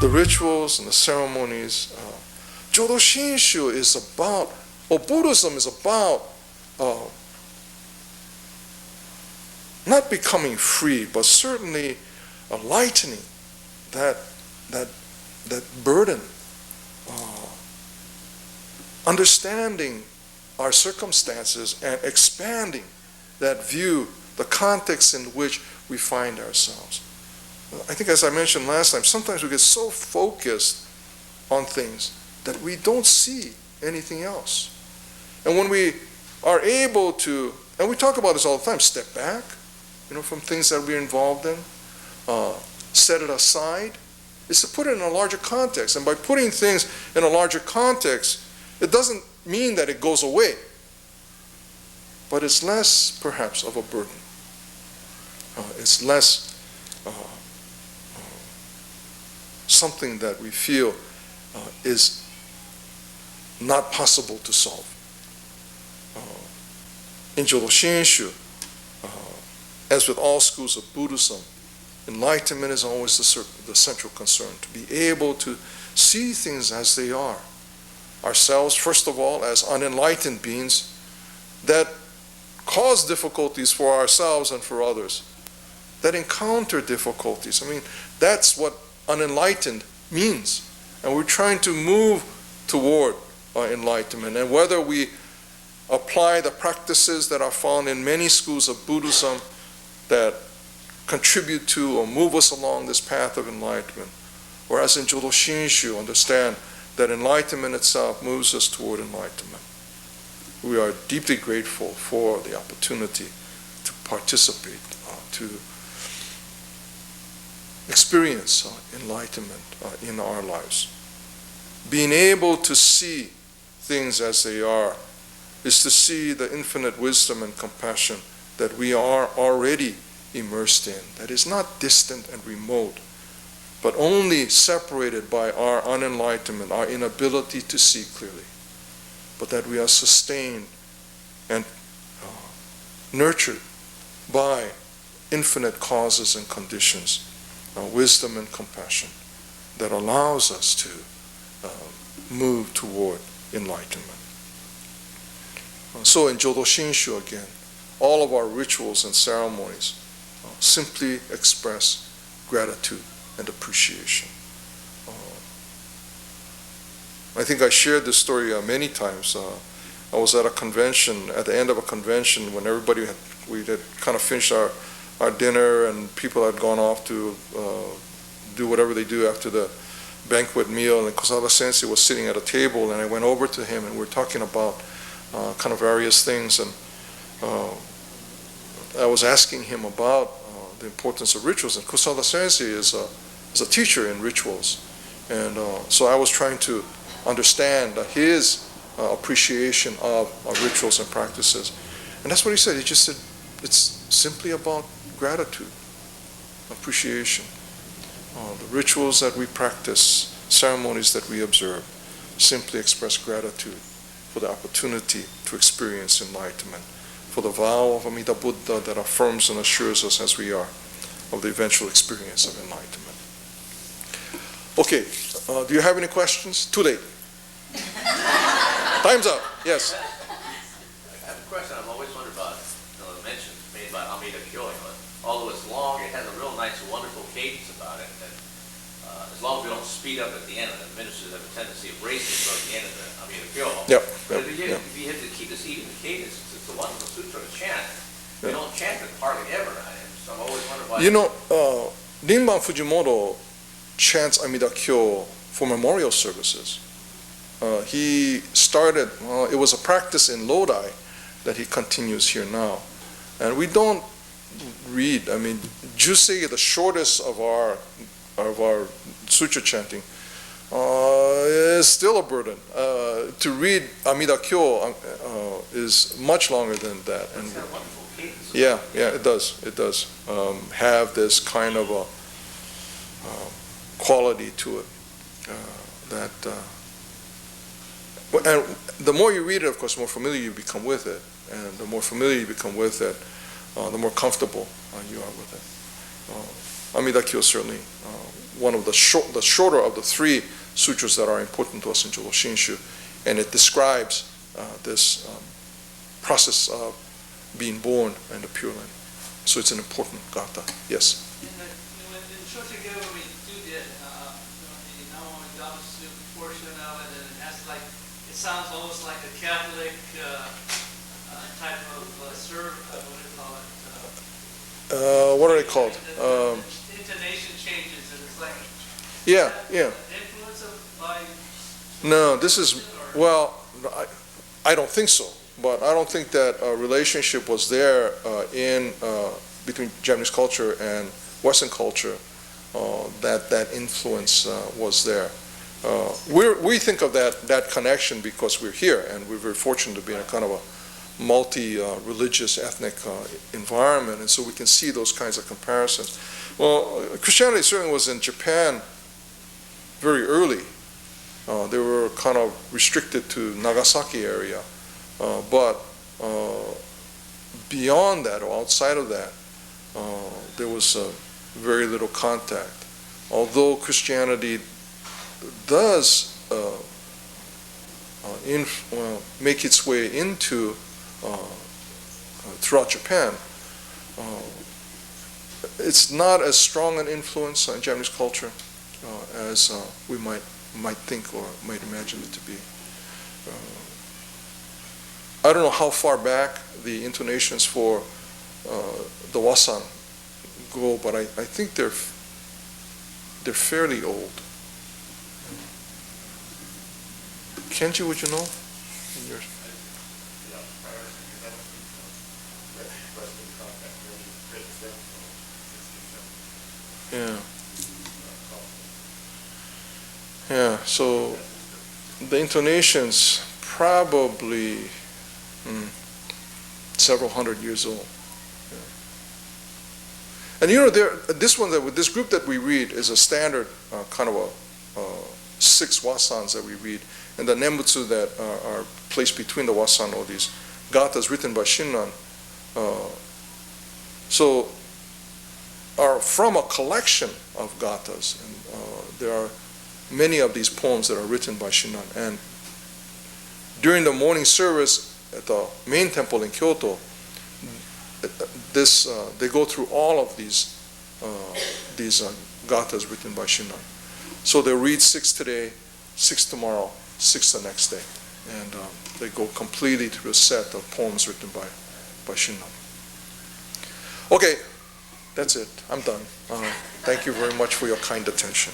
the rituals and the ceremonies. Jodo Shinshu is about, or Buddhism is about not becoming free, but certainly lightening that burden, understanding our circumstances and expanding that view, the context in which we find ourselves. I think, as I mentioned last time, sometimes we get so focused on things that we don't see anything else. And when we are able to, and we talk about this all the time, step back, from things that we're involved in, set it aside, is to put it in a larger context. And by putting things in a larger context, it doesn't mean that it goes away, but it's less, perhaps, of a burden. It's less something that we feel is not possible to solve. In Jodo Shinshu, as with all schools of Buddhism, enlightenment is always the central concern, to be able to see things as they are. Ourselves, first of all, as unenlightened beings that cause difficulties for ourselves and for others, that encounter difficulties. I mean, that's what unenlightened means. And we're trying to move toward enlightenment. And whether we apply the practices that are found in many schools of Buddhism that contribute to or move us along this path of enlightenment, or as in Jodo Shinshu, understand that enlightenment itself moves us toward enlightenment. We are deeply grateful for the opportunity to participate, to experience enlightenment in our lives. Being able to see things as they are is to see the infinite wisdom and compassion that we are already immersed in, that is not distant and remote, but only separated by our unenlightenment, our inability to see clearly, but that we are sustained and nurtured by infinite causes and conditions, wisdom and compassion that allows us to move toward enlightenment. So in Jodo Shinshu again, all of our rituals and ceremonies simply express gratitude and appreciation. I think I shared this story many times. I was at a convention, at the end of a convention, when we had kind of finished our dinner and people had gone off to do whatever they do after the banquet meal, and Kusada Sensei was sitting at a table, and I went over to him and we were talking about kind of various things, and I was asking him about the importance of rituals, and Kusada Sensei is a teacher in rituals, and so I was trying to understand his appreciation of rituals and practices, and that's what he said. He just said it's simply about gratitude, appreciation. The rituals that we practice, ceremonies that we observe, simply express gratitude for the opportunity to experience enlightenment, for the vow of Amida Buddha that affirms and assures us as we are of the eventual experience of enlightenment. Okay, do you have any questions? Too late. Time's up. Yes. I have a question I've always wondered about, the mention made by Amida Kyo. Although it's long, it has a real nice, wonderful cadence about it. And as long as we don't speed up at the end, and the ministers have a tendency of racing toward the end of the Amida Kyo. Yep. But if you have to keep this even cadence, it's a wonderful sutra to chant. We don't chant it hardly ever. So I've always wondered why. Rinban Fujimoto chants Amida Kyo for memorial services. He started, it was a practice in Lodi that he continues here now. And we don't read, Jusei, the shortest of our sutra chanting, is still a burden. To read Amida Kyo is much longer than that. And yeah, it does. It does have this kind of a quality to it and the more you read it, of course, the more familiar you become with it, and the more familiar you become with it, the more comfortable you are with it. Amida Kyo is certainly one of the shorter of the three sutras that are important to us in Jodo Shinshu, and it describes this process of being born in the Pure Land. So it's an important gata. Yes? In Shoshu when we do the Namo Dhamma portion of it, and it has like, it sounds almost like a Catholic type of what do you call it? What are they called? The intonation changes, and it's like, Yeah. influence by... No, this is, well, I don't think so. But I don't think that a relationship was there between Japanese culture and Western culture, that influence was there. We think of that connection because we're here, and we're very fortunate to be in a kind of a multi-religious, ethnic environment, and so we can see those kinds of comparisons. Well, Christianity certainly was in Japan very early. They were kind of restricted to Nagasaki area. But beyond that, or outside of that, there was very little contact. Although Christianity does make its way into throughout Japan, it's not as strong an influence on Japanese culture as we might think or might imagine it to be. I don't know how far back the intonations for the Wasan go, but I think they're fairly old. Kenji, would you know? In your... Yeah, so the intonations probably several hundred years old. Yeah. And this group that we read is a standard kind of a 6 wasans that we read, and the nembutsu that are placed between the wasan, or these gathas written by Shinran, so are from a collection of gathas, and there are many of these poems that are written by Shinran. And during the morning service at the main temple in Kyoto, they go through all of these gathas written by Shinran. So they read 6 today, 6 tomorrow, 6 the next day, and they go completely through a set of poems written by Shinran. Okay, that's it. I'm done. Thank you very much for your kind attention.